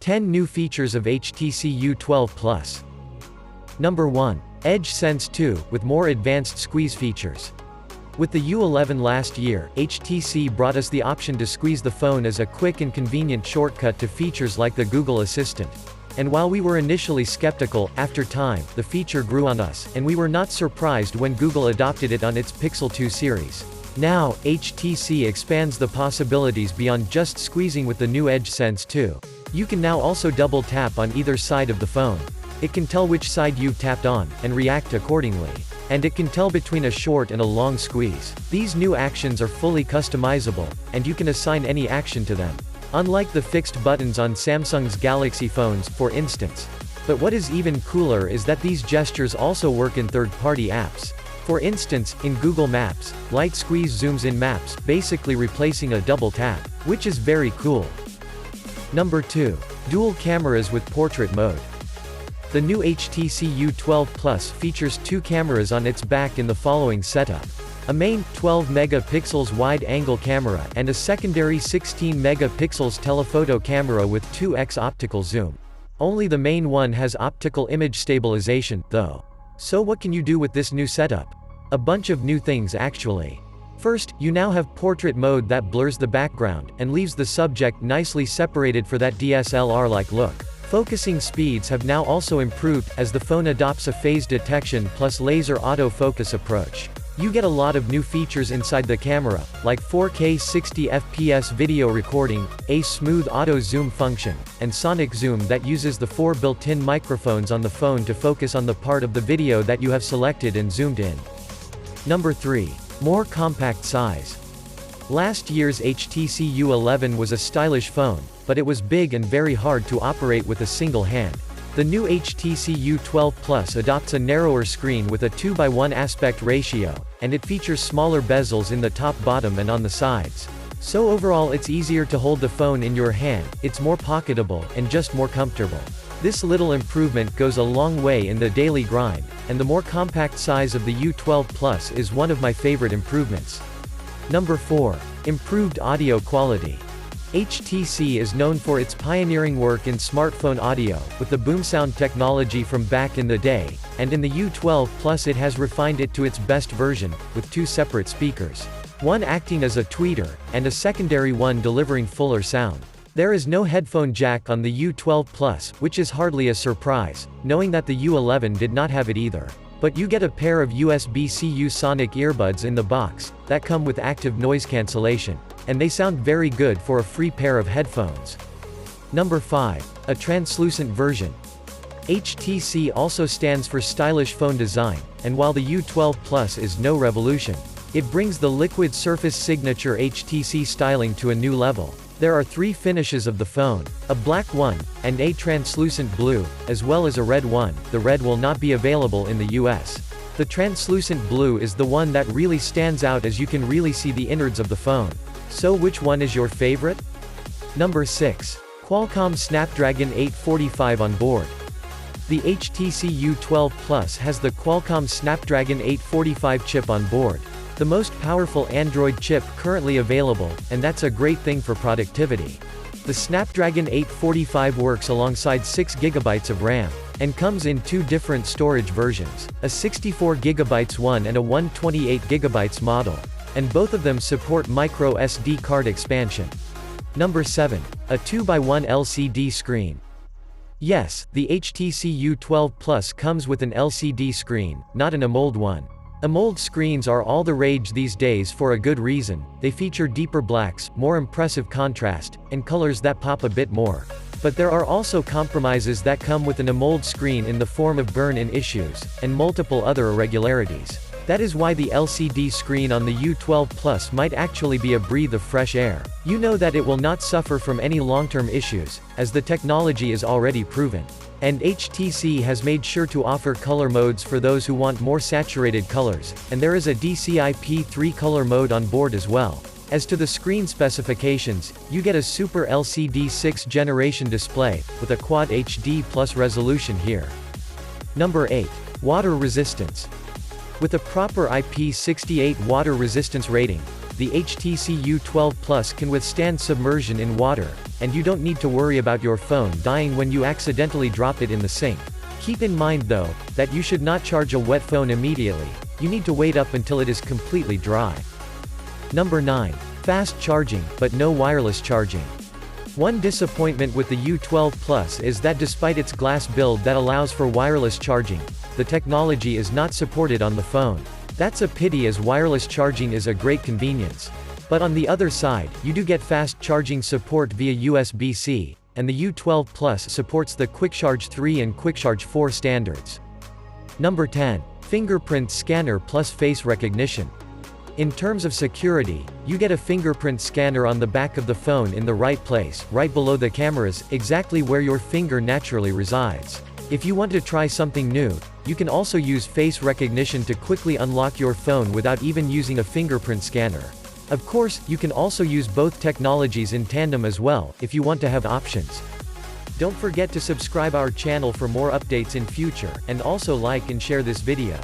10 new features of HTC U12 Plus. Number 1. Edge Sense 2, with more advanced squeeze features. With the U11 last year, HTC brought us the option to squeeze the phone as a quick and convenient shortcut to features like the Google Assistant. And while we were initially skeptical, after time, the feature grew on us, and we were not surprised when Google adopted it on its Pixel 2 series. Now, HTC expands the possibilities beyond just squeezing with the new Edge Sense 2. You can now also double tap on either side of the phone. It can tell which side you've tapped on, and react accordingly. And it can tell between a short and a long squeeze. These new actions are fully customizable, and you can assign any action to them. Unlike the fixed buttons on Samsung's Galaxy phones, for instance. But what is even cooler is that these gestures also work in third-party apps. For instance, in Google Maps, light squeeze zooms in Maps, basically replacing a double tap, which is very cool. Number 2. Dual cameras with portrait mode. The new HTC U12 Plus features 2 cameras on its back in the following setup. A main, 12 megapixels wide-angle camera and a secondary 16 megapixels telephoto camera with 2x optical zoom. Only the main one has optical image stabilization, though. So what can you do with this new setup? A bunch of new things actually. First, you now have portrait mode that blurs the background, and leaves the subject nicely separated for that DSLR-like look. Focusing speeds have now also improved, as the phone adopts a phase detection plus laser autofocus approach. You get a lot of new features inside the camera, like 4K 60fps video recording, a smooth auto zoom function, and sonic zoom that uses the 4 built-in microphones on the phone to focus on the part of the video that you have selected and zoomed in. Number 3. More compact size. Last year's HTC U11 was a stylish phone, but it was big and very hard to operate with a single hand. The new HTC U12 Plus adopts a narrower screen with a 2:1 aspect ratio, and it features smaller bezels in the top, bottom and on the sides. So overall it's easier to hold the phone in your hand, it's more pocketable, and just more comfortable. This little improvement goes a long way in the daily grind, and the more compact size of the U12 Plus is one of my favorite improvements. Number 4. Improved audio quality. HTC is known for its pioneering work in smartphone audio, with the boomsound technology from back in the day, and in the U12 Plus it has refined it to its best version, with 2 separate speakers. One acting as a tweeter, and a secondary one delivering fuller sound. There is no headphone jack on the U12 Plus, which is hardly a surprise, knowing that the U11 did not have it either. But you get a pair of USB-C sonic earbuds in the box, that come with active noise cancellation. And they sound very good for a free pair of headphones. Number 5. A translucent version. HTC also stands for stylish phone design, and while the U12 Plus is no revolution, it brings the liquid surface signature HTC styling to a new level. There are 3 finishes of the phone, a black one, and a translucent blue, as well as a red one. The red will not be available in the US. The translucent blue is the one that really stands out, as you can really see the innards of the phone. So which one is your favorite? Number 6. Qualcomm Snapdragon 845 on board. The HTC U12 Plus has the Qualcomm Snapdragon 845 chip on board. The most powerful Android chip currently available, and that's a great thing for productivity. The Snapdragon 845 works alongside 6GB of RAM, and comes in 2 different storage versions, a 64GB one and a 128GB model. And both of them support micro SD card expansion. Number 7. A 2:1 LCD screen. Yes, the HTC U12 Plus comes with an LCD screen, not an AMOLED one. AMOLED screens are all the rage these days for a good reason. They feature deeper blacks, more impressive contrast, and colors that pop a bit more. But there are also compromises that come with an AMOLED screen in the form of burn-in issues, and multiple other irregularities. That is why the LCD screen on the U12 Plus might actually be a breath of fresh air. You know that it will not suffer from any long-term issues, as the technology is already proven. And HTC has made sure to offer color modes for those who want more saturated colors, and there is a DCI-P3 color mode on board as well. As to the screen specifications, you get a Super LCD 6th generation display, with a Quad HD Plus resolution here. Number 8. Water resistance. With a proper IP68 water resistance rating, the HTC U12 Plus can withstand submersion in water, and you don't need to worry about your phone dying when you accidentally drop it in the sink. Keep in mind though, that you should not charge a wet phone immediately. You need to wait up until it is completely dry. Number 9. Fast charging, but no wireless charging. One disappointment with the U12 Plus is that despite its glass build that allows for wireless charging, the technology is not supported on the phone. That's a pity as wireless charging is a great convenience. But on the other side, you do get fast charging support via USB-C, and the U12 Plus supports the QuickCharge 3 and QuickCharge 4 standards. Number 10. Fingerprint scanner plus face recognition. In terms of security, you get a fingerprint scanner on the back of the phone in the right place, right below the cameras, exactly where your finger naturally resides. If you want to try something new, you can also use face recognition to quickly unlock your phone without even using a fingerprint scanner. Of course, you can also use both technologies in tandem as well, if you want to have options. Don't forget to subscribe our channel for more updates in future, and also like and share this video.